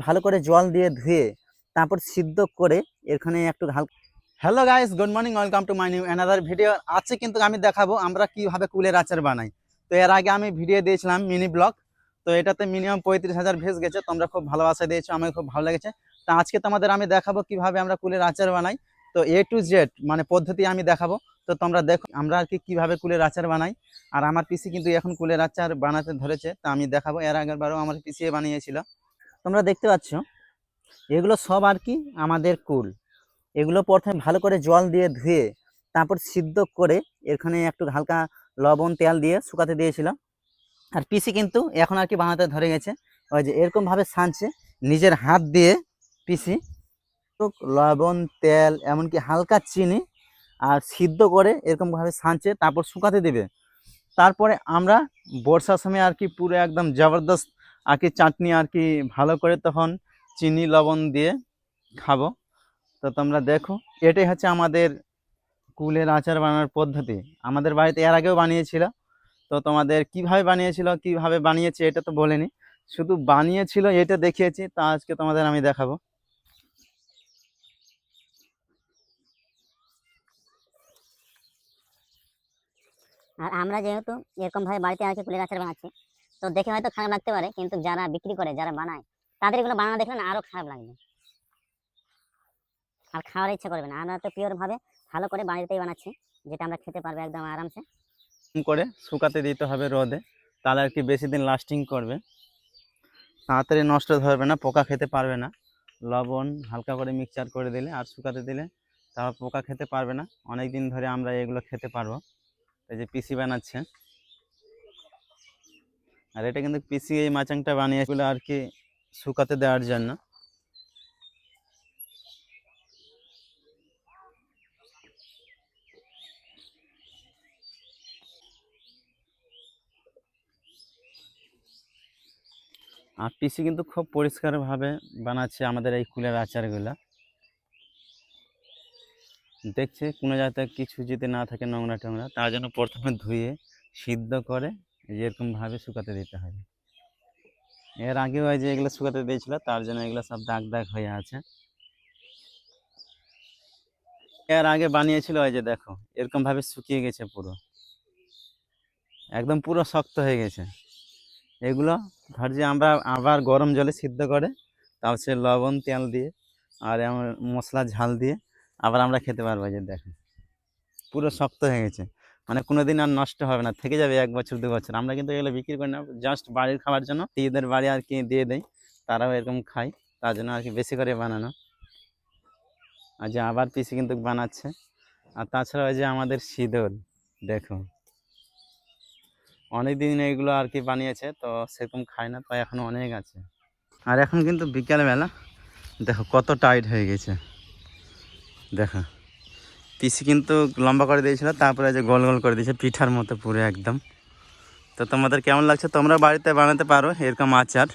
ভালো করে জল দিয়ে ধুয়ে তারপর সিদ্ধ করে এখানে একটু হালকা। Hello guys, good morning, welcome to my new another video. আছে কিন্তু আমি দেখাবো আমরা কিভাবে কুলের আচার বানাই। তো এর আগে আমি ভিডিও দিয়েছিলাম মিনি ব্লগ, তো এটাতে মিনিমাম 35,000 ভিউজ গেছে। তোমরা খুব ভালোবাসা দিয়েছো, আমার খুব ভালো লেগেছে। তো আজকে তোমাদের আমি দেখাবো কিভাবে আমরা কুলের আচার বানাই। তো এ টু জেড মানে পদ্ধতি আমি দেখাবো। তো তোমরা দেখো আমরা আর কি কিভাবে কুলের আচার বানাই। আর আমার পিসি কিন্তু এখন কুলের আচার বানাতে ধরেছে, তা আমি দেখাবো। এর আগের বারও আমার পিসি বানিয়েছিল, তোমরা দেখতে পাচ্ছ। এগুলো সব আর কি আমাদের কুল। এগুলো প্রথমে ভালো করে জল দিয়ে ধুয়ে তারপর সিদ্ধ করে এখানে একটু হালকা লবণ তেল দিয়ে শুকাতে দিয়েছিলাম। আর পিসি কিন্তু এখন আর কি বানাতে ধরে গেছে। ওই যে এরকমভাবে ছানছে নিজের হাত দিয়ে পিসি, তো লবণ তেল এমনকি হালকা চিনি আর সিদ্ধ করে এরকমভাবে ছানছে, তারপর শুকাতে দেবে। তারপরে আমরা বর্ষার সময় আর কি পুরো একদম জবরদস্ত আর কি চাটনি আর কি ভালো করে তখন চিনি লবণ দিয়ে খাবো। তো তোমরা দেখো, এটাই হচ্ছে আমাদের কুলের আচার বানানোর পদ্ধতি। আমাদের বাড়িতে এর আগেও বানিয়েছিল। তো তোমাদের কিভাবে বানিয়েছিল, কিভাবে বানিয়েছে এটা তো বলেনি, শুধু বানিয়েছিল এটা দেখিয়েছি। তা আজকে তোমাদের আমি দেখাবো। আর আমরা যেহেতু এরকম ভাবে বাড়িতে আর কি কুলের আচার বানাচ্ছি, তো দেখে হয়তো খারাপ লাগতে পারে, কিন্তু যারা বিক্রি করে, যারা বানায়, তাদের এগুলো বানানো দেখলে না আরো খারাপ লাগবে আর খাওয়ার ইচ্ছা করবে না। আমরা তো পিওর ভাবে ভালো করে বাড়িতেই বানাচ্ছি, যেটা আমরা খেতে পারবো একদম আরামসে। করে শুকাতে দিতে হবে রোদে, তাহলে আর কি বেশি দিন লাস্টিং করবে, তাড়াতাড়ি নষ্ট ধরবে না, পোকা খেতে পারবে না। লবণ হালকা করে মিক্সচার করে দিলে আর শুকাতে দিলে তারপর পোকা খেতে পারবে না। অনেক দিন ধরে আমরা এগুলো খেতে পারবো। এই যে পিসি বানাচ্ছে, আর এটা কিন্তু পিসি এই মাচাংটা বানিয়েছিল আর কি শুকাতে দেওয়ার জন্য। আর পিসি কিন্তু খুব পরিষ্কারভাবে বানাচ্ছে আমাদের এই কুলের আচারগুলো। দেখছে কোনো যাতে কিছু যদি না থাকে নোংরা টোংরা, তার জন্য প্রথমে ধুয়ে সিদ্ধ করে যেরকমভাবে শুকাতে দিতে হবে। এর আগেও ওই যে এগুলো শুকাতে দিয়েছিল, তার জন্য এগুলো সব দাগ দাগ হয়ে আছে। এর আগে বানিয়েছিল, ওই যে দেখো এরকমভাবে শুকিয়ে গেছে, পুরো একদম পুরো শক্ত হয়ে গেছে। এগুলো ধর যে আমরা আবার গরম জলে সিদ্ধ করে তাও সে লবণ তেল দিয়ে আর এমন মশলা ঝাল দিয়ে আবার আমরা খেতে পারবো। যে দেখো পুরো শক্ত হয়ে গেছে, মানে কোনোদিন আর নষ্ট হবে না, থেকে যাবে 1 বছর 2 বছর। আমরা কিন্তু এগুলো বিক্রি করি না, জাস্ট বাড়ির খাওয়ার জন্য ঈদের বাড়ি আর কি দিয়ে দেয়, তারাও এরকম খায়, তার জন্য আর কি বেশি করে বানানো। আর যে আবার পিসি কিন্তু বানাচ্ছে। আর তাছাড়া ওই যে আমাদের শীতল, দেখো অনেক দিন এগুলো আর কি বানিয়েছে, তো সেরকম খায় না, তো এখন অনেক আছে। আর এখন কিন্তু বিকেলবেলা, দেখো কত টাইট হয়ে গেছে। দেখো পিসি কিন্তু লম্বা করে দিয়েছিল, তারপরে যে গোল গোল করে দিয়েছে পিঠার মতো পুরো একদম। তো তোমাদের কেমন লাগছে, তোমরা বাড়িতে বানাতে পারো এরকম আচার।